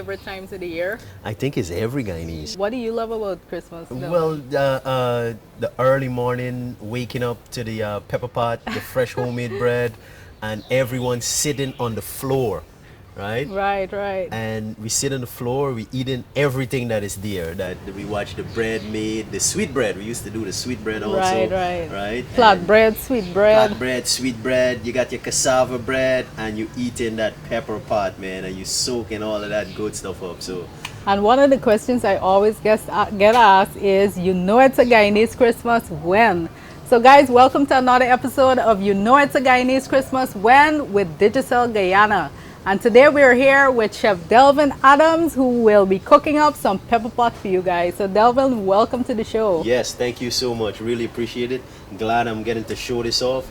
favorite times of the year? I think it's every Guyanese. What do you love about Christmas? Though? Well, the early morning, waking up to the pepper pot, the fresh homemade bread, and everyone sitting on the floor, right? Right, right. And we sit on the floor, we eating everything that is there. That we watch the bread made, the sweet bread. We used to do the sweet bread also. Right, right. Right? Flat bread, sweet bread. Flat bread, sweet bread. You got your cassava bread, and you eating that pepper pot, man, and you soaking all of that good stuff up. So. And one of the questions I always get asked is, you know it's a Guyanese Christmas when? So guys, welcome to another episode of You Know It's a Guyanese Christmas When with Digicel Guyana. And today we're here with Chef Delvin Adams, who will be cooking up some pepper pot for you guys. So Delvin, welcome to the show. Yes, thank you so much. Really appreciate it. Glad I'm getting to show this off.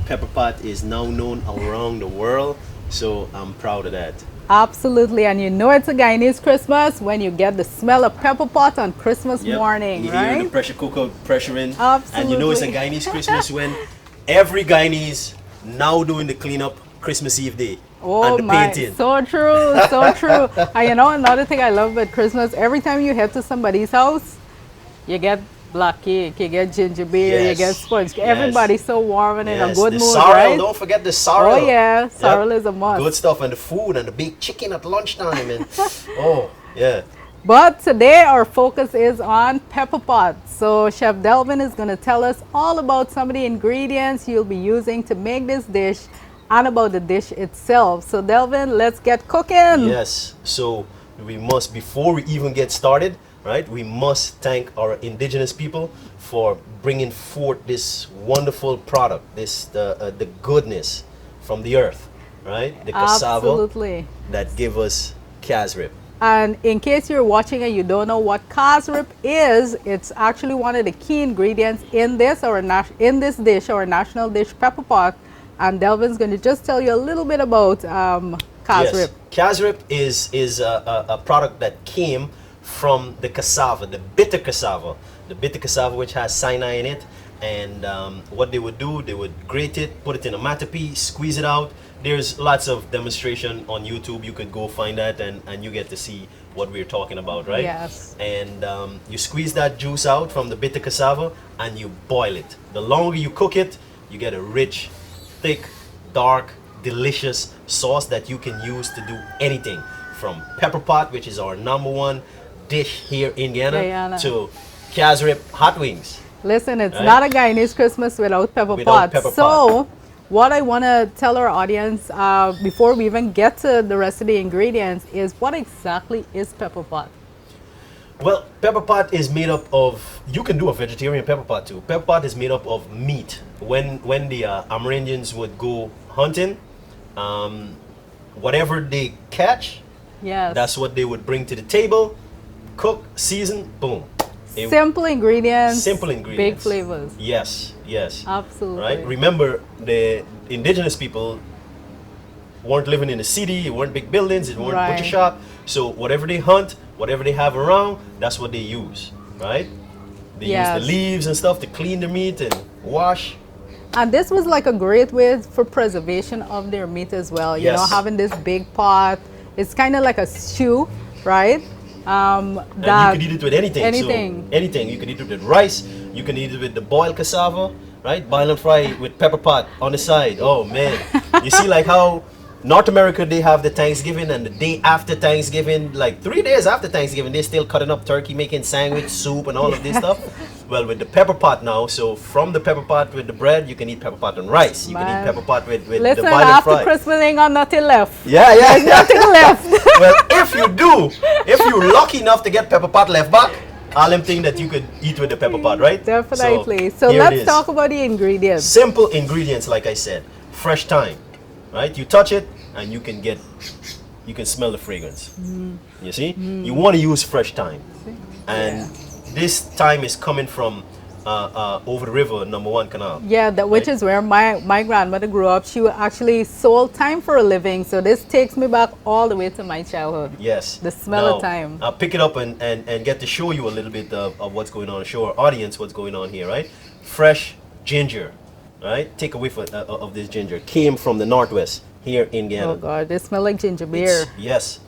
Pepper pot is now known around the world, so I'm proud of that. Absolutely, and you know it's a Guyanese Christmas when you get the smell of pepper pot on Christmas morning, you right? hear the pressure cooker pressuring. Absolutely. And you know it's a Guyanese Christmas when every Guyanese now doing the cleanup Christmas Eve day. Oh and the my, painting. so true, so true. And you know another thing I love about Christmas, every time you head to somebody's house, you get black cake, you get ginger beer, you get sponge cake. Everybody's so warm and in a good the mood, sorrel, right? don't forget the sorrel. Oh yeah, sorrel is a must. Good stuff, and the food and the baked chicken at lunchtime. And oh, yeah. But today our focus is on pepper pot. So Chef Delvin is going to tell us all about some of the ingredients you'll be using to make this dish and about the dish itself. So Delvin, let's get cooking. Yes, so we must, before we even get started, right, we must thank our indigenous people for bringing forth this wonderful product, this the goodness from the earth, right? The cassava Absolutely. that give us casrip. And in case you're watching and you don't know what casrip is, it's actually one of the key ingredients in this dish, our national dish pepper pot. And Delvin's going to just tell you a little bit about casrip. Yes. Casrip is a product that came from the cassava, the bitter cassava which has cyanide in it. And what they would do, they would grate it, put it in a matapee, squeeze it out. There's lots of demonstration on YouTube. You could go find that and you get to see what we're talking about, right? Yes. And you squeeze that juice out from the bitter cassava and you boil it. The longer you cook it, you get a rich, thick, dark, delicious sauce that you can use to do anything from pepper pot, which is our #1 dish here in Guyana, to casrip hot wings. Listen, it's not a Guyanese Christmas without pepper pot. So what I want to tell our audience before we even get to the rest of the ingredients is, what exactly is pepper pot? Well, pepper pot is made up of, you can do a vegetarian pepper pot too. Pepper pot is made up of meat. When the Amerindians would go hunting, whatever they catch, that's what they would bring to the table, cook, season, boom. Simple ingredients. Simple ingredients. Big flavors. Yes, yes. Absolutely. Right? Remember, the indigenous people weren't living in the city, it weren't big buildings, it weren't butcher shop. So whatever they hunt, whatever they have around, that's what they use, right? They use the leaves and stuff to clean the meat and wash. And this was like a great way for preservation of their meat as well. You know, having this big pot, it's kind of like a stew, right? And you could eat it with anything. So anything. You could eat it with rice. You can eat it with the boiled cassava, right? Boil and fry with pepper pot on the side. Oh man. You see like how North America, they have the Thanksgiving, and the day after Thanksgiving, like 3 days after Thanksgiving, they're still cutting up turkey, making sandwich, soup, and all of this stuff. Well, with the pepper pot now, so from the pepper pot with the bread, you can eat pepper pot on rice. You can eat pepper pot with the boiled and fry. After Christmas, ain't got nothing left. Yeah. There's nothing left. Well, if you're lucky enough to get pepper pot left back, all them things that you could eat with the pepper pot, right? Definitely. So let's talk about the ingredients. Simple ingredients, like I said. Fresh thyme, right? You touch it and you can smell the fragrance. You see? You want to use fresh thyme. And this thyme is coming from over the river, #1 canal. Yeah, which is where my grandmother grew up. She actually sold thyme for a living. So this takes me back all the way to my childhood. Yes. The smell of thyme. I'll pick it up and get to show you a little bit of what's going on, show our audience what's going on here, right? Fresh ginger, right? Take a whiff of this ginger. Came from the northwest here in Guyana. Oh God, they smell like ginger beer. Yes.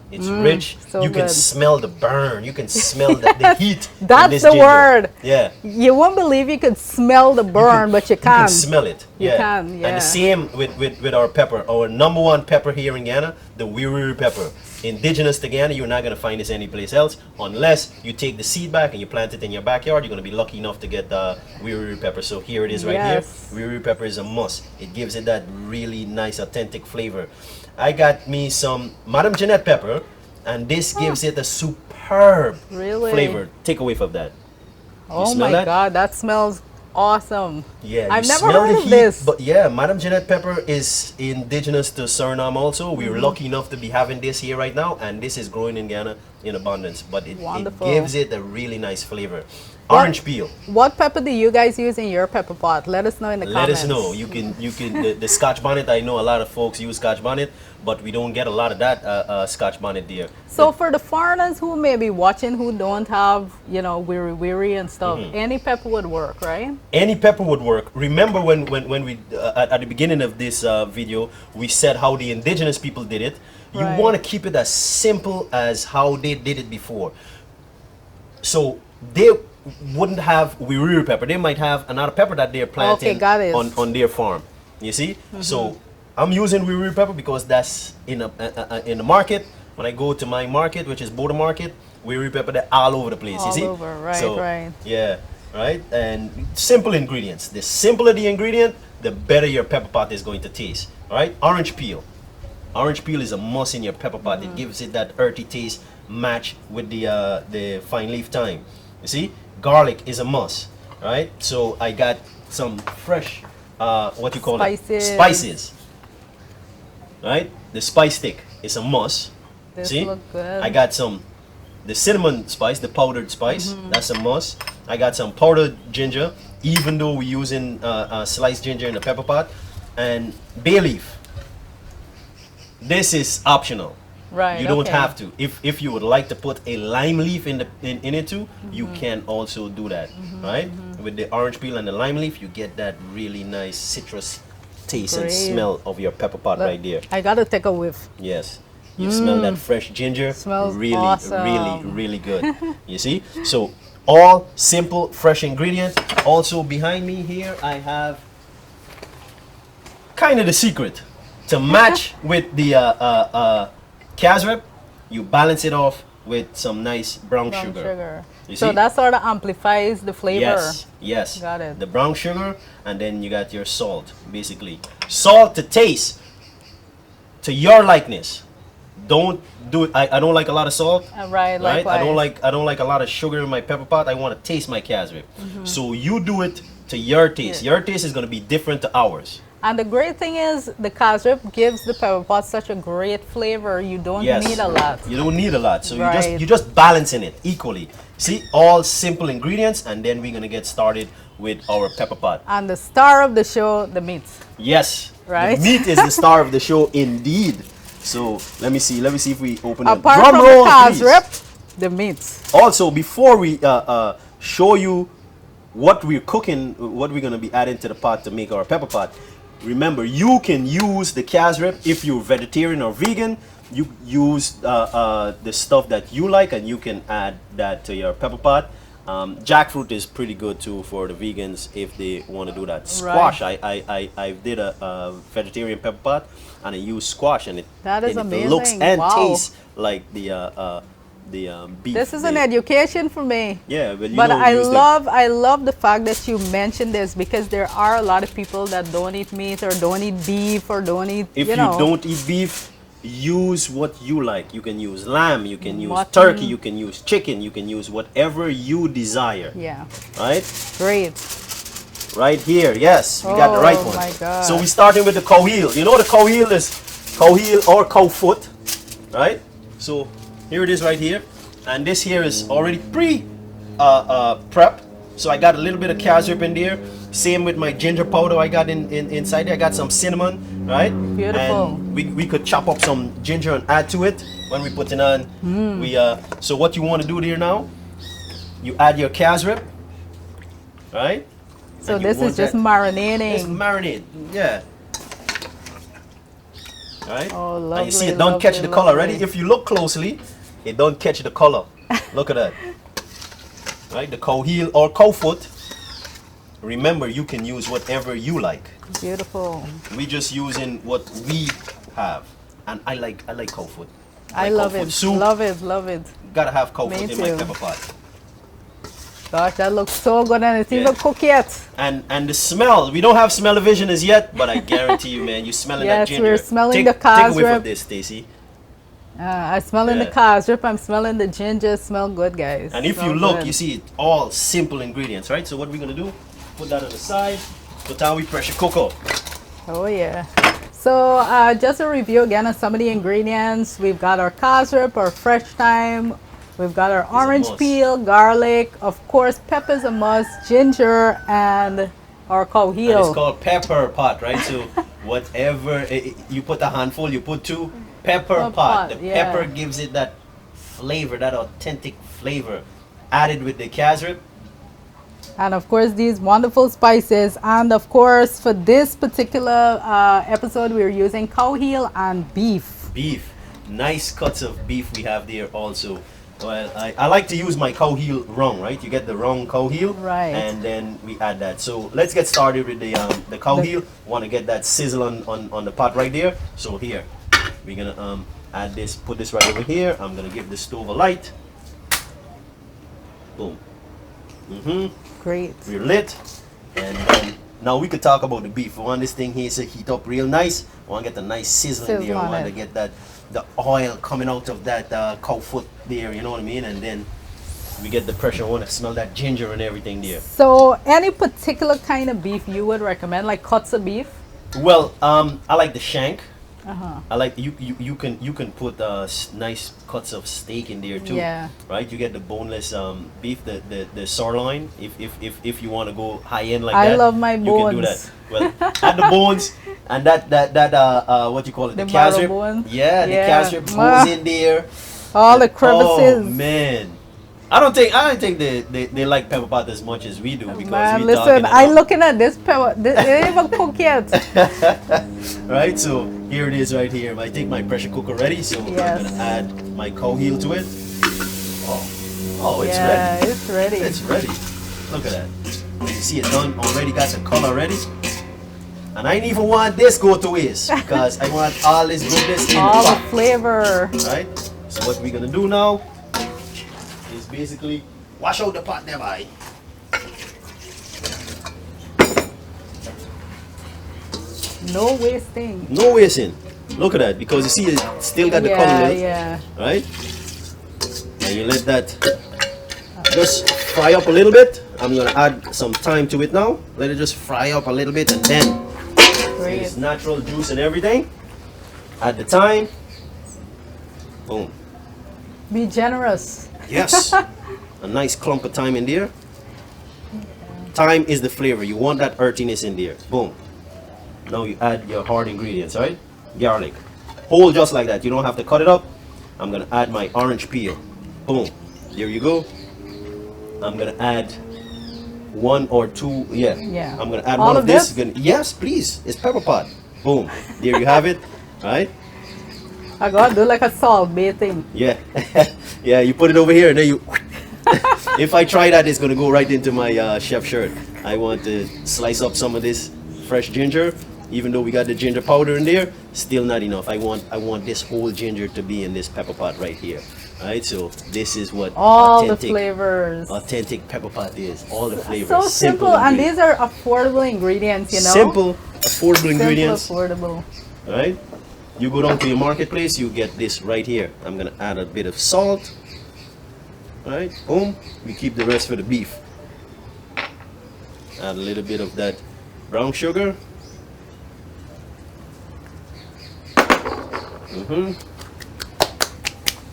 It's rich. So you can good. smell the burn. You can smell the heat. in That's this the ginger. word. Yeah. You won't believe you could smell the burn, but you You can can't. smell it. You Yeah. can, And yeah. the same with our pepper. Our number one pepper here in Ghana, the Wiriri pepper. Indigenous to Ghana, you're not going to find this anyplace else unless you take the seed back and you plant it in your backyard. You're going to be lucky enough to get the Wiriri pepper. So here it is right Yes. here. Wiriri pepper is a must. It gives it that really nice, authentic flavor. I got me some Madame Jeanette pepper, and this gives it a superb Really? flavor. Take a whiff of that. Oh smell my that? God, that smells awesome. Yeah, I've you never smell heard the of heat, this. but yeah, Madame Jeanette pepper is indigenous to Suriname also. We're Mm-hmm. lucky enough to be having this here right now, and this is growing in Ghana in abundance. But it Wonderful. gives it a really nice flavor. What- Orange peel. What pepper do you guys use in your pepper pot? Let us know in the Let comments. us know. You can the Scotch bonnet. I know a lot of folks use Scotch bonnet, but we don't get a lot of that Scotch bonnet there. So for the foreigners who may be watching who don't have, you know, weary and stuff, Mm-hmm. any pepper would work, right? Any pepper would work. Remember when we at the beginning of this video we said how the indigenous people did it. You Right. want to keep it as simple as how they did it before. So they wouldn't have Wiriri pepper. They might have another pepper that they're planting got it. on their farm. You see? So I'm using Wiriri pepper because that's in the market. When I go to my market, which is Border Market, Wiriri pepper, they're all over the place. All you see? over, right, So, right. Yeah, right. And simple ingredients. The simpler the ingredient, the better your pepper pot is going to taste. All right. Orange peel. Orange peel is a must in your pepper pot. It gives it that earthy taste match with the fine leaf thyme. You see, garlic is a must, right? So I got some fresh, what you call Spices. it? Spices. Right? The spice stick is a must. This See, look good. I got the cinnamon spice, the powdered spice. That's a must. I got some powdered ginger, even though we're using sliced ginger in the pepper pot, and bay leaf. This is optional. Right. You don't okay. have to. If you would like to put a lime leaf in it too, you can also do that. Right? With the orange peel and the lime leaf, you get that really nice citrus taste and Great. smell of your pepper pot Look, right there. I gotta take a whiff. Yes. You smell that fresh ginger. Smells really, awesome. really, really good. You see? So all simple, fresh ingredients. Also behind me here, I have kind of the secret to match with the casrep. You balance it off with some nice brown Brown sugar. You So see? that sort of amplifies the flavor. Yes, yes. Got it. The brown sugar, and then you got your salt, basically. Salt to taste, to your likeness. Don't do it. I don't like a lot of salt. Right, Right? likewise. I don't like a lot of sugar in my pepper pot. I want to taste my casrep. So you do it to your taste. Yeah. Your taste is going to be different to ours. And the great thing is the casrep gives the pepper pot such a great flavor. You don't Yes. need a lot. You don't need a lot. So Right. you just balancing it equally. See, all simple ingredients, and then we're gonna get started with our pepper pot. And the star of the show, the meat. Yes. Right. The meat is the star of the show indeed. So let me see if we open it. Apart Drum from roll, the please. casrep, the meat. Also, before we show you what we're cooking, what we're gonna be adding to the pot to make our pepper pot, remember you can use the casrep if you're vegetarian or vegan. You use the stuff that you like, and you can add that to your pepper pot. Jackfruit is pretty good too for the vegans if they want to do that. Squash, I did a vegetarian pepper pot, and I used squash, and That is it looks amazing. and Wow. tastes like the beef. This is an education for me. Yeah, but you But don't I use love the fact that you mentioned this, because there are a lot of people that don't eat meat or don't eat beef or don't eat, If you know. don't eat beef, use what you like. You can use lamb, you can use Mutton. turkey, you can use chicken, you can use whatever you desire. Yeah, Right? great. Right here, yes, we got the right Oh one. my God. So we starting with the cow heel. You know the cow heel is cow heel or cow foot, right? So here it is right here, and this here is already prep. So I got a little bit of casrep in there. Same with my ginger powder I got inside there. I got some cinnamon, right? Beautiful. And we could chop up some ginger and add to it when we put it on. So what you want to do there now? You add your casrep, right? So And you this want is just that- marinating. It's marinade, yeah. Right? Oh, lovely, and you see it don't catch the color already. If you look closely, it don't catch the color. Look at that. Right? The cow heel or cow foot. Remember, you can use whatever you like. Beautiful. We just using what we have, and I like cow foot. I love it. Soup. Love it. Love it. Gotta have cow Me foot in too. my pepper pot. Gosh, that looks so good, and it's even cooked yet. And the smell, we don't have smell-o-vision as yet, but I guarantee you, man, you smelling that Yes, ginger. we're smelling take, the cars Take a whiff rib. of this, Stacy. I'm smelling the cars rip. I'm smelling the ginger. Smell good, guys. And if Smell you look, good. you see it all simple ingredients, right? So what we're gonna do? Put that on the side. Put down we pressure cooker. Oh yeah. So just a review again of some of the ingredients. We've got our cars rip, our fresh thyme. We've got our orange peel, garlic, of course, pepper's a must, ginger, and our cow heel. And it's called pepper pot, right? So whatever you put a handful, you put two. Pepper pot. The pepper gives it that flavor, that authentic flavor. Added with the casrip. And of course, these wonderful spices. And of course, for this particular episode, we're using cow heel and beef. Beef. Nice cuts of beef we have there also. Well, I like to use my cow heel wrong, right? You get the wrong cow heel, right? And then we add that. So let's get started with the cow heel. Want to get that sizzle on the pot right there. So here, we're gonna add this. Put this right over here. I'm gonna give the stove a light. Boom. Great. We're lit, and then now we could talk about the beef. We want this thing here to heat up real nice. We want to get a nice sizzle in there. We want to get the oil coming out of that cow foot there, you know what I mean? And then we get the pressure. I want to smell that ginger and everything there. So any particular kind of beef you would recommend, like cuts of beef? Well, I like the shank. Uh-huh. I like you can put nice cuts of steak in there too. Yeah. Right. You get the boneless beef, the sirloin. If you want to go high end like I that, love my you bones. can do that. Well, add the bones and that what you call it, the calf rib. Yeah, the calf rib goes in there. All the crevices. Oh man. I don't think they like pepper pot as much as we do because man, we listen, I'm looking at this pepper. It ain't even cooked yet. Right, so here it is right here. I think my pressure cooker ready, so I'm gonna add my cow heel to it. Oh, it's ready. It's ready. It's ready. Look at that. You see it done already, got the color ready. And I didn't even want this go to waste because I want all this goodness in all the pot. the flavor. Right? So what we're gonna do now is basically wash out the pot there, bye. No wasting. No wasting. Look at that, because you see it still got the color. Yeah. Right? And you let that just fry up a little bit. I'm gonna add some thyme to it now. Let it just fry up a little bit, and then it's natural juice and everything. Add the thyme. Boom. Be generous. Yes. A nice clump of thyme in there. Thyme is the flavor. You want that earthiness in there. Boom. Now you add your hard ingredients, right? Garlic. Whole just like that. You don't have to cut it up. I'm gonna add my orange peel. Boom. There you go. I'm gonna add one or two. Yeah. I'm gonna add all one of this. this? Yes, please. It's pepper pot. Boom. There you have it. Right? I gotta do like a salt bathing. Yeah. Yeah, you put it over here and then you if I try that, it's gonna go right into my chef shirt. I want to slice up some of this fresh ginger. Even though we got the ginger powder in there, still not enough. I want this whole ginger to be in this pepper pot right here. Alright, so this is what all the flavors. Authentic pepper pot is. All the flavors. So simple, and these are affordable ingredients, you know. Simple, affordable ingredients. Affordable. Alright? You go down to your marketplace, you get this right here. I'm gonna add a bit of salt. Alright, boom. We keep the rest for the beef. Add a little bit of that brown sugar.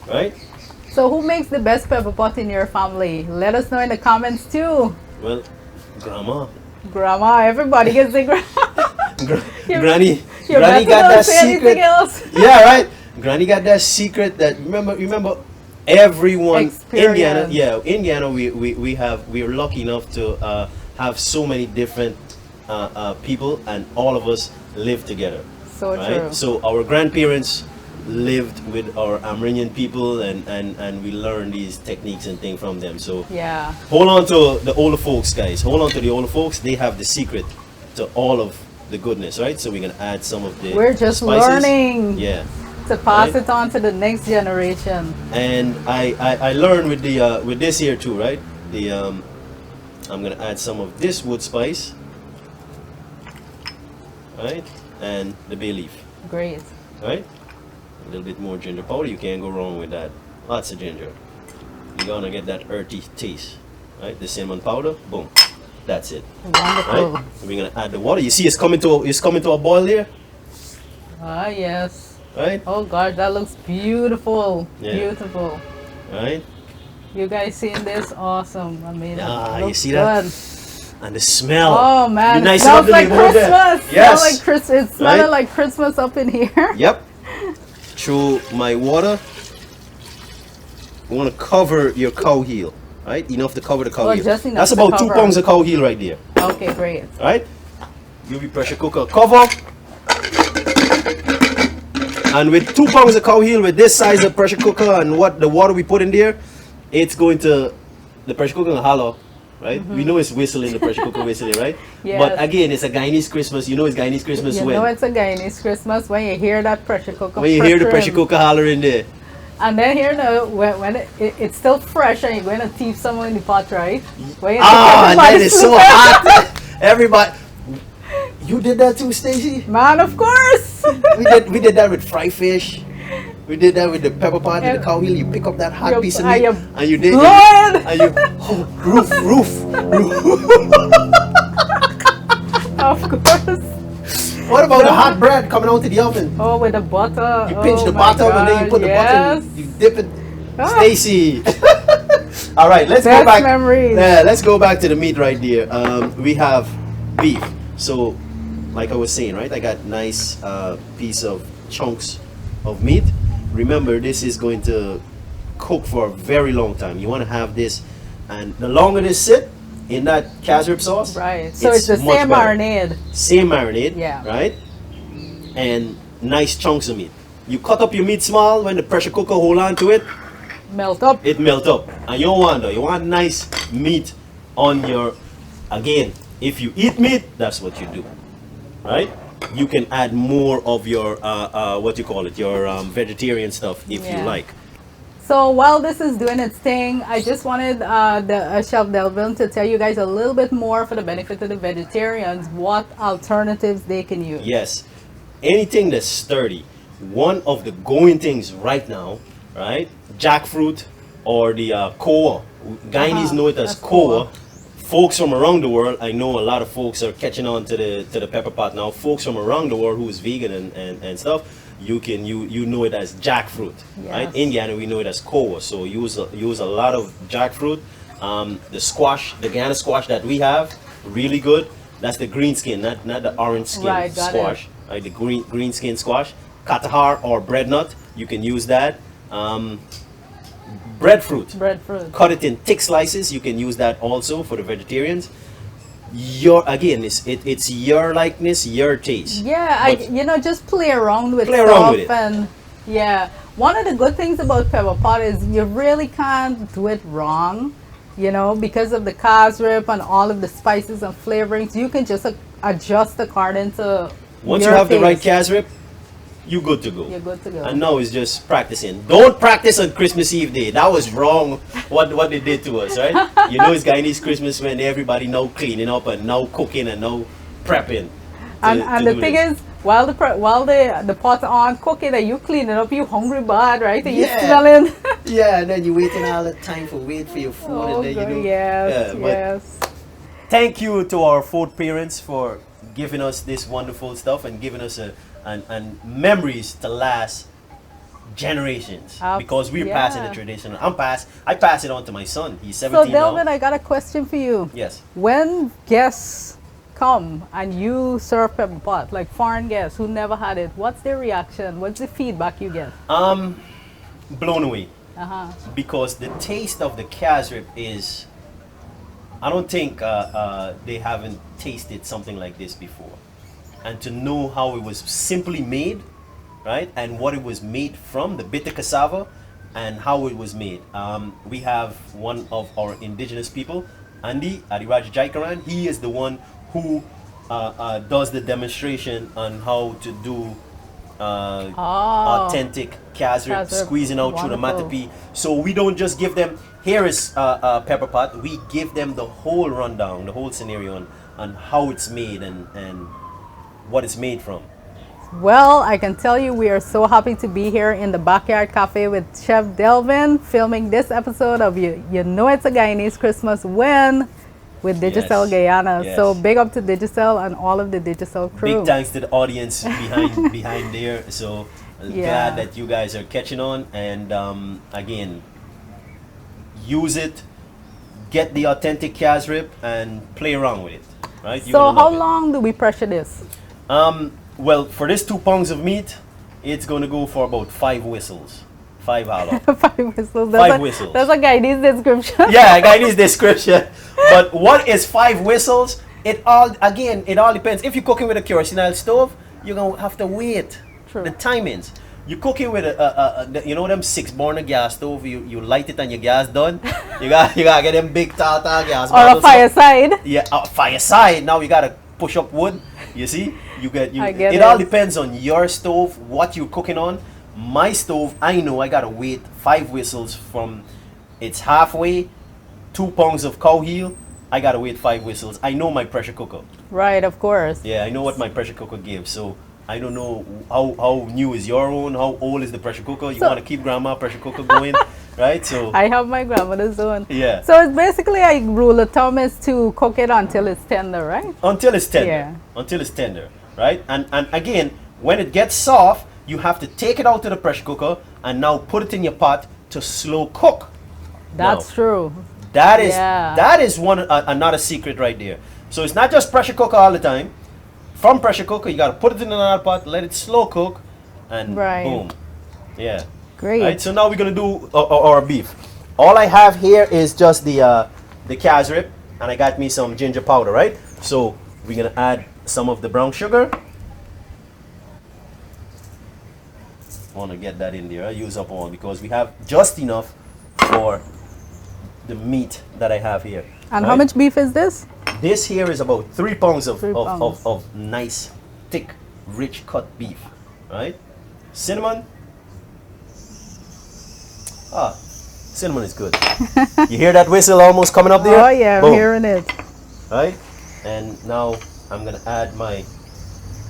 Right? So who makes the best pepper pot in your family? Let us know in the comments too. Well, grandma. Grandma, everybody gets the Granny Granny got that secret. Yeah, right. Granny got that secret that remember everyone Experience. Indiana we're lucky enough to have so many different people, and all of us live together. So true. So our grandparents lived with our Amerindian people, and we learned these techniques and things from them. So yeah, hold on to the older folks, guys. Hold on to the older folks. They have the secret to all of the goodness, right? So we're gonna add some of the we're just spices. learning. Yeah. To pass Right? it on to the next generation. And I learned with the with this here too, right? The I'm gonna add some of this wood spice, right? And the bay leaf, Great. right? A little bit more ginger powder. You can't go wrong with that. Lots of ginger. You're gonna get that earthy taste, right? The cinnamon powder, boom. That's it. Wonderful. Right? We're gonna add the water. You see, it's coming to a boil there, Ah, yes. right? Oh gosh, that looks beautiful. Yeah. Beautiful. Right? You guys seeing this? Awesome. I mean, Ah, it you looks see that? good. And the smell. Oh man, Be it nice smells enough to like leave it there. Christmas. Yes. Smell like Christmas. It's smelling Right? like Christmas up in here. Yep. Through my water, you want to cover your cow heel, right? Enough to cover the cow Oh, heel. just enough That's to about 2 cover. pounds of cow heel right there, Okay, great. right? Give your pressure cooker cover. And with 2 pounds of cow heel, with this size of pressure cooker and what the water we put in there, it's going to, the pressure cooker will hollow, right? We know it's whistling, the pressure cooker whistling, right? Yes. But again, it's a Guyanese Christmas. You know it's Guyanese Christmas You when? know it's a Guyanese Christmas when you hear that pressure cooker. When you hear the purring. pressure cooker hollering there. And then here now, when it's still fresh and you're going to teeth someone in the pot, right? When you Ah, think that everybody's is so sleeping. hot. Everybody, you did that too, Stacy. Man, of course. We did that with fried fish. We did that with the pepper pot and the cow heel. You pick up that hot You- piece of and meat you and you did. blow it. And you roof. Of course. What about the hot bread coming out of the oven? Oh, with the butter. You pinch Oh the my butter and then you God, put the butter. yes. And you dip it. Ah. Stacy. All right, let's go Best back. memories. Yeah, let's go back to the meat right there. We have beef. So, like I was saying, right? I got nice piece of chunks of meat. Remember, this is going to cook for a very long time. You want to have this, and the longer this sit in that casserole sauce, Right. So it's the much same better. marinade. Same marinade, Yeah. right? And nice chunks of meat. You cut up your meat small. When the pressure cooker hold on to it, Melt up. it melt up. And you don't want that. You want nice meat on your. Again, if you eat meat, that's what you do, right? You can add more of your what you call it, your vegetarian stuff if you Yeah. like. So while this is doing its thing, I just wanted the Chef Delvin to tell you guys a little bit more for the benefit of the vegetarians, what alternatives they can use. Yes, anything that's sturdy. One of the going things right now, right? Jackfruit or the koa. Guyanese know it as that's koa. Folks from around the world, I know a lot of folks are catching on to the pepper pot now. Folks from around the world who's vegan and stuff, you know it as jackfruit, right? Yes. In Guyana we know it as koa. So use a lot of jackfruit. The squash, the Guyana squash that we have, really good. That's the green skin, not the orange skin Right, got squash. Right, the green skin squash. Katahar or bread nut, you can use that. Breadfruit. Breadfruit. Cut it in thick slices. You can use that also for the vegetarians. It's your likeness, your taste. Yeah, But just play around with Play stuff around with it. and yeah. One of the good things about pepper pot is you really can't do it wrong, because of the casrip and all of the spices and flavorings. You can just adjust according to once your you have the right taste. casrip, you're good to go. You're good to go. And now it's just practicing. Don't practice on Christmas Eve day. That was wrong. What they did to us, right? It's Guyanese Christmas when everybody now cleaning up and now cooking and now prepping. And the thing is, while the pot's on cooking and you clean it up, you hungry bad, right? And you Yeah. smelling. Yeah, and then you're waiting all the time for your food, Oh, and then you good. do. Yes, Yeah, but yes. thank you to our food parents for giving us this wonderful stuff and giving us and memories to last generations, because we're passing the yeah. tradition. I pass it on to my son. He's So 17 Delvin, now. I got a question for you. Yes. When guests come and you serve pepper pot, like foreign guests who never had it, what's their reaction? What's the feedback you get? Blown away, Uh-huh. because the taste of the casrip is. I don't think they haven't tasted something like this before. and to know how it was simply made, right? And what it was made from, the bitter cassava, and how it was made. We have one of our indigenous people, Andy Adiraja Jaikaran. He is the one who does the demonstration on how to do authentic casrip, squeezing out through the matapi. So we don't just give them, here is pepper pot. We give them the whole rundown, the whole scenario on how it's made and what it's made from. Well, I can tell you we are so happy to be here in the Backyard Cafe with Chef Delvin, filming this episode of You Know It's a Guyanese Christmas When with Digicel Guyana. Yes. So big up to Digicel and all of the Digicel crew. Big thanks to the audience behind there. So glad that you guys are catching on, and again, use it, get the authentic casrip and play around with it, right? So how long do we pressure this? Well, for this 2 pounds of meat, it's going to go for about 5 whistles. 5 hollow. 5 whistles. Five whistles. That's a Guyanese description. Yeah, Guyanese description. But what is 5 whistles? It all depends. If you're cooking with a kerosene stove, you're going to have to wait. True. The timings. You cooking with you know them 6-burner gas stove, you light it and your gas done. You got to get them big tata gas. Or a fireside. Yeah, a fireside. Now you got to push up wood. You see? It all depends on your stove, what you're cooking on. My stove, I know I gotta wait 5 whistles from it's halfway, 2 pounds of cow heel. I gotta wait 5 whistles. I know my pressure cooker. Right, of course. Yeah, I know what my pressure cooker gives. So I don't know how new is your own, how old is the pressure cooker. You want to keep grandma pressure cooker going, right? So I have my grandmother's own. Yeah. So it's basically a rule of thumb is to cook it until it's tender, right? Until it's tender. Yeah. Until it's tender, right? And again, when it gets soft, you have to take it out of the pressure cooker and now put it in your pot to slow cook. That's true. That is one another secret right there. So it's not just pressure cooker all the time. From pressure cooker, you got to put it in another pot, let it slow cook, and boom. Yeah. Great. Right, so now we're going to do our beef. All I have here is just the casrip, and I got me some ginger powder, right? So we're going to add some of the brown sugar. I want to get that in there. I use up all because we have just enough for the meat that I have here. And how much beef is this? This here is about 3 pounds of pounds. nice, thick, rich cut beef, right? Cinnamon. Cinnamon is good. You hear that whistle almost coming up there? Oh yeah, boom. I'm hearing it. Right? And now I'm gonna add my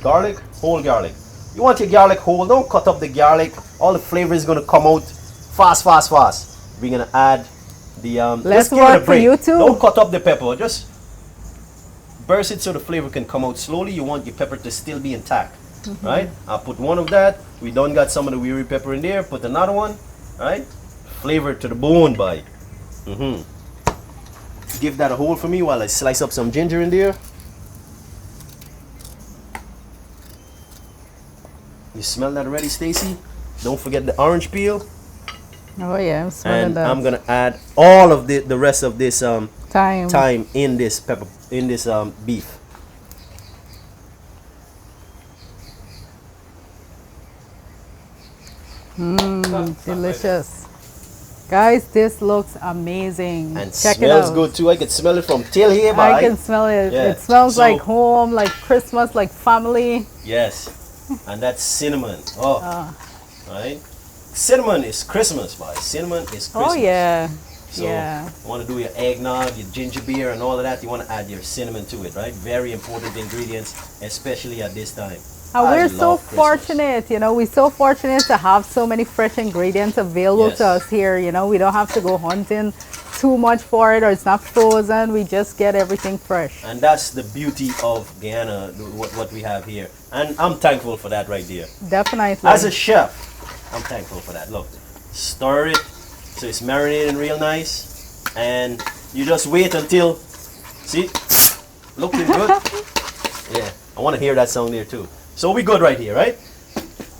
garlic, whole garlic. You want your garlic whole, don't cut up the garlic. All the flavor is gonna come out fast. We're gonna add the Let's work for you too. Don't cut up the pepper, just burst it so the flavor can come out slowly. You want your pepper to still be intact, right? I'll put one of that. We done got some of the weary pepper in there. Put another one, right? Flavor to the bone, by. Give that a hold for me while I slice up some ginger in there. You smell that already, Stacy? Don't forget the orange peel. Oh yeah, I'm smelling And that. I'm gonna add all of the rest of this thyme in this pepper beef. Delicious. Guys, this looks amazing. And check smells it out. good too. I can smell it from till here. I can smell it. Yeah. It smells So- like home, like Christmas, like family. Yes, and that's cinnamon. Right. Cinnamon is Christmas, boy. Cinnamon is Christmas. Oh yeah. So Yeah. you want to do your eggnog, your ginger beer, and all of that. You want to add your cinnamon to it, right? Very important ingredients, especially at this time. And I we're so love Christmas. fortunate, we're so fortunate to have so many fresh ingredients available Yes. to us here. We don't have to go hunting too much for it, or it's not frozen. We just get everything fresh. And that's the beauty of Guyana, what we have here. And I'm thankful for that right there. Definitely. As a chef, I'm thankful for that. Look, stir it so it's marinating real nice. And you just wait until, see, looking good. Yeah, I want to hear that sound there too. So we good right here, right?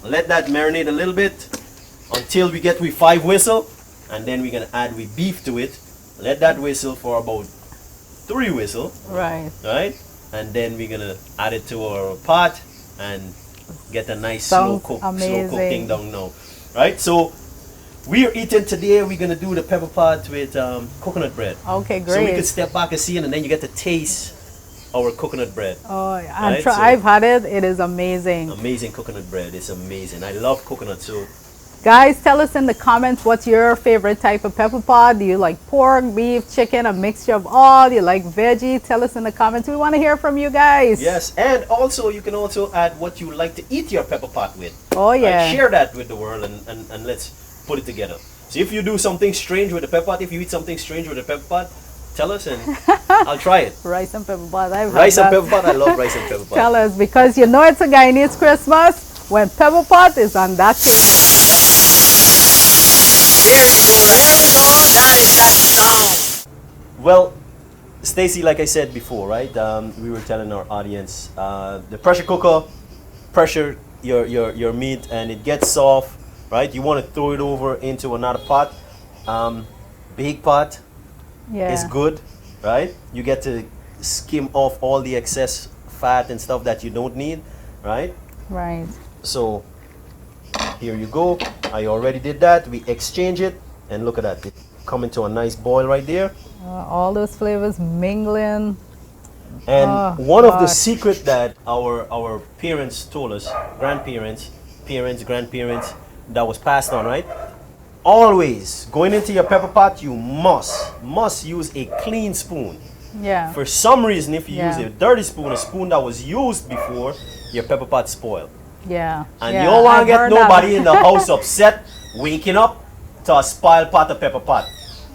Let that marinate a little bit until we get 5 whistle. And then we're going to add beef to it. Let that whistle for about 3 whistle. Right. Right? and then we're gonna add it to our pot and get a nice Sounds slow amazing. cooking down now. Right? So we're eating today, we're gonna do the pepper pot with coconut bread. Okay, great. So we could step back and see it, and then you get to taste our coconut bread. Oh, Right, so- I've had it. It is amazing. Amazing coconut bread. It's amazing. I love coconut. So Guys, tell us in the comments what's your favorite type of pepper pot. Do you like pork, beef, chicken, a mixture of all? Do you like veggie? Tell us in the comments. We want to hear from you guys. yes, and also you can also add what you like to eat your pepper pot with. Oh, yeah. Right? Share that with the world, and let's put it together. So if you do something strange with the pepper pot, if you eat something strange with the pepper pot, tell us and I'll try it. Rice and pepper pot. I've had Rice and that. pepper pot. I love rice and pepper pot. Tell us, because you know it's a Guyanese Christmas when pepper pot is on that table. There we go. That is that sound. Well, Stacy, like I said before, right? We were telling our audience, the pressure cooker, pressure your meat, and it gets soft, right? You want to throw it over into another pot. Big pot Yeah. is good, right? You get to skim off all the excess fat and stuff that you don't need, right? Right. So here you go. I already did that. We exchange it, and look at that. It come into a nice boil right there. All those flavors mingling. And Oh, one of the gosh. secret that our parents told us, grandparents, parents, grandparents, that was passed on, right? Always going into your pepper pot, you must use a clean spoon. Yeah. For some reason, if you Yeah. use a dirty spoon, a spoon that was used before, your pepper pot spoiled. Yeah. And yeah. you don't want I've to get heard nobody that. in the house upset waking up to a spoiled pot of pepper pot.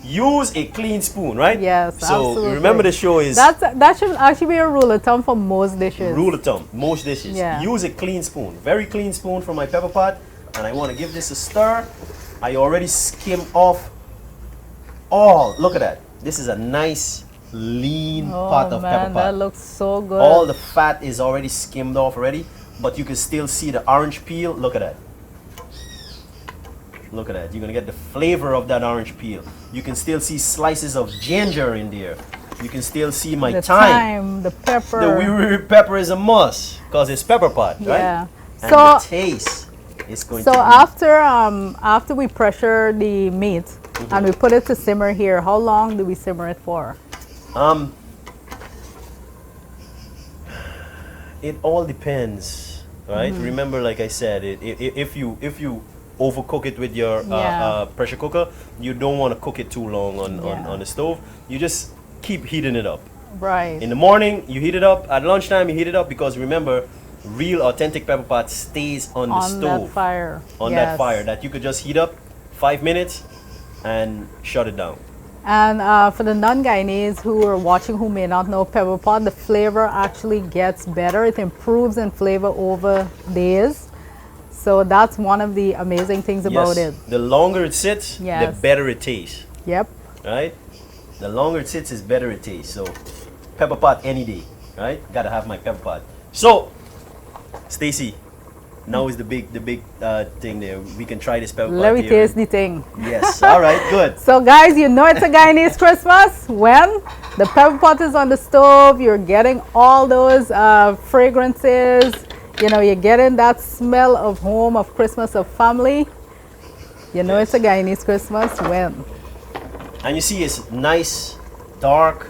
Use a clean spoon, right? Yes, So absolutely. remember, the show is That should actually be a rule of thumb for most dishes. rule of thumb. Most dishes, Yeah. use a clean spoon, very clean spoon for my pepper pot. And I want to give this a stir. I already skimmed off all. Look at that. This is a nice lean pot of pepper Man, pot. that looks so good. All the fat is already skimmed off already, but you can still see the orange peel. Look at that. Look at that. You're gonna get the flavor of that orange peel. You can still see slices of ginger in there. You can still see my the thyme. the pepper. The wee pepper is a must because it's pepper pot, right? Yeah. And So the taste is going so to be after we pressure the meat and we put it to simmer here, how long do we simmer it for? it all depends, right? Remember, like I said, if you overcook it with your Yeah. pressure cooker, you don't want to cook it too long on the stove. You just keep heating it up. Right. In the morning, you heat it up. At lunchtime, you heat it up, because remember, real authentic pepper pot stays on the on stove. that fire. On Yes. that fire that you could just heat up 5 minutes and shut it down. And for the non-Guyanese who are watching who may not know pepper pot, the flavor actually gets better. It improves in flavor over days. So that's one of the amazing things about it. The longer it sits, the Yes. better it tastes. Yep. Right? The longer it sits, is better it tastes. So pepper pot any day, right? Gotta have my pepper pot. So Stacy, now is the big thing there. We can try this pepper pot. Let me here. taste the thing. Yes. All right. Good. So guys, you know it's a Guyanese Christmas when the pepper pot is on the stove. You're getting all those fragrances. You know, you're getting that smell of home, of Christmas, of family. You know it's a Guyanese Christmas when. And you see, it's nice, dark.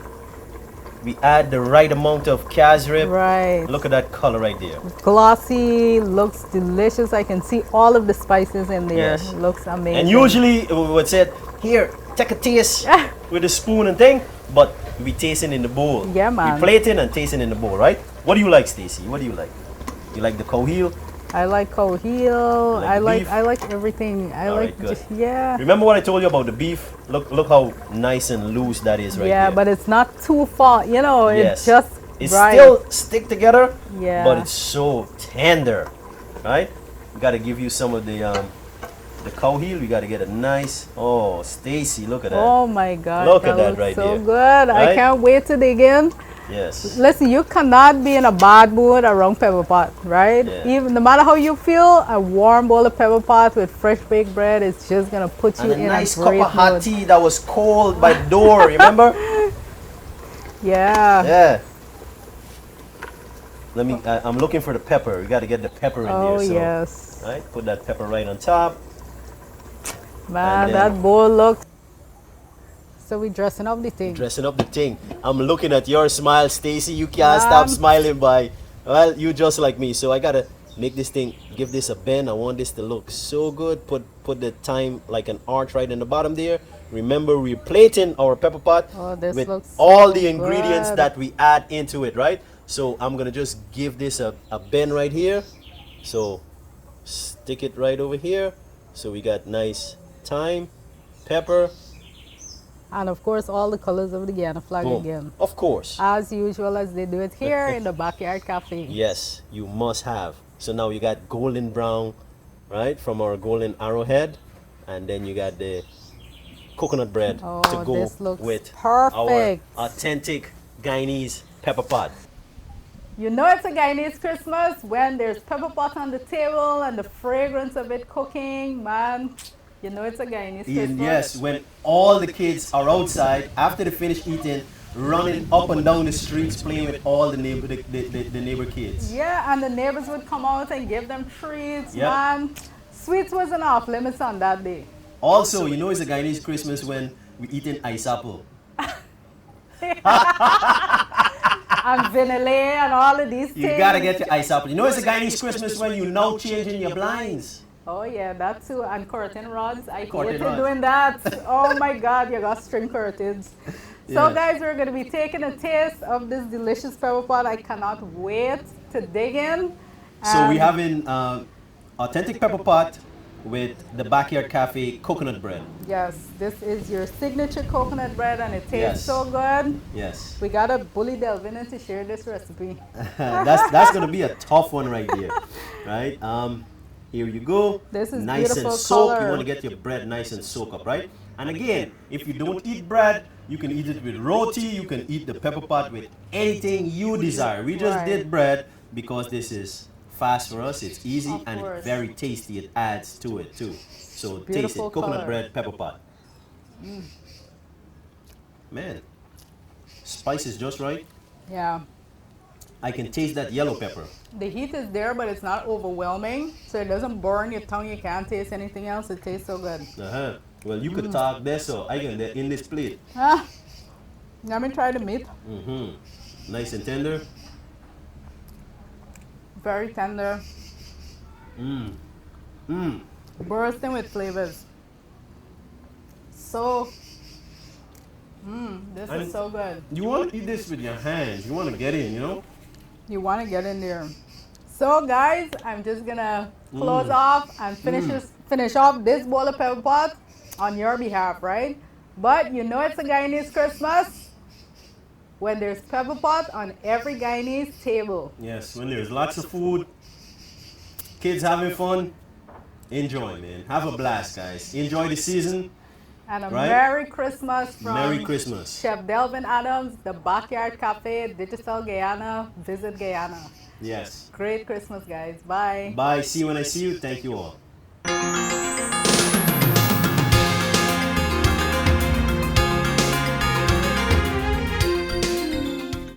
We add the right amount of calves rib. Right. Look at that color right there. Glossy, looks delicious. I can see all of the spices in there. Yes. Looks amazing. And usually we would say, here, take a taste with a spoon and thing, but we tasting in the bowl. Yeah, man. We plating and tasting in the bowl, right? What do you like, Stacy? What do you like? You like the cow heel? I like cow heel. Like beef? I like everything. I All like right, good. just, yeah. Remember what I told you about the beef? Look how nice and loose that is right Yeah, there. but it's not too far. You know, Yes. it's just It's right. still stick together, Yeah. but it's so tender, right? We gotta give you some of the cow heel. We gotta get a nice. Oh, Stacy, look at that. Oh my God. Look at that looks right so there. good. I Right? can't wait to dig in. Yes. Listen, you cannot be in a bad mood around pepper pot, right? Yeah. Even no matter how you feel, a warm bowl of pepper pot with fresh baked bread is just gonna put you And a in nice a cup great of hot mood. tea that was cold by the door. Remember? Yeah. Yeah. let me. I'm looking for the pepper. We got to get the pepper in Oh, there. So, yes. right, put that pepper right on top. Man, that bowl looks. So we dressing up the thing. Dressing up the thing. I'm looking at your smile, Stacy. You can't Man. stop smiling, by. Well, you just like me. So I gotta make this thing, give this a bend. I want this to look so good. Put the time like an arch right in the bottom there. Remember, we're plating our pepper pot This with looks all so the ingredients good. that we add into it, right? So I'm gonna just give this a bend right here. So stick it right over here. So we got nice thyme, pepper. And of course, all the colors of the Guyana flag Boom. again. Of course. As usual, as they do it here in the Backyard Cafe. Yes, you must have. So now you got golden brown, right, from our golden arrowhead. And then you got the coconut bread to go this looks with perfect. our authentic Guyanese pepper pot. You know it's a Guyanese Christmas when there's pepper pot on the table and the fragrance of it cooking, man. You know it's a Guyanese Christmas. Yes, when all the kids are outside after they finish eating, running up and down the streets playing with all the neighbor kids. Yeah, and the neighbors would come out and give them treats, Yep. man. Sweets wasn't off limits on that day. Also, you know it's a Guyanese Christmas when we eating ice apple. And vanilla and all of these things. You gotta get your ice apple. You know it's a Guyanese Christmas when you now changing your blinds. Oh yeah, that too. And curtain rods. I Curtain hated rods. doing that. Oh my God, you got string curtains. So Yeah. guys, we're gonna be taking a taste of this delicious pepper pot. I cannot wait to dig in. So we And having authentic pepper pot with the Backyard Cafe coconut bread. yes, this is your signature coconut bread and it tastes Yes. so good. Yes. We got a bully Delvin in to share this recipe. that's gonna be a tough one right there, right? Here you go. This is nice beautiful and soaked. color. You want to get your bread nice and soak up, right? And again, if you don't eat bread, you can eat it with roti. You can eat the pepper pot with anything you desire. We just Right. did bread because this is fast for us. It's easy Of and course. very tasty. It adds to it too. So taste Beautiful it. Coconut color. bread, pepper pot. Man, spice is just right. Yeah. I can taste that yellow pepper. The heat is there, but it's not overwhelming, so it doesn't burn your tongue. You can't taste anything else. It tastes so good. Well, you could talk there, so I can in this plate. Ah, let me try the meat. Nice and tender. Very tender. Bursting with flavors. So, this is so good. You want to eat this with your hands. You want to get in, you know? You want to get in there. So guys, I'm just gonna close off and finish off this bowl of pepper pot on your behalf, right? But you know it's a Guyanese Christmas when there's pepper pot on every Guyanese table. Yes, when there's lots of food, kids having fun, enjoy, man. Have a blast, guys. Enjoy the season. And a Right? Merry Christmas from Merry Christmas. Chef Delvin Adams, the Backyard Cafe, Digicel Guyana. Visit Guyana. Yes. Great Christmas, guys. Bye. Bye. See you when I see you. Thank you all.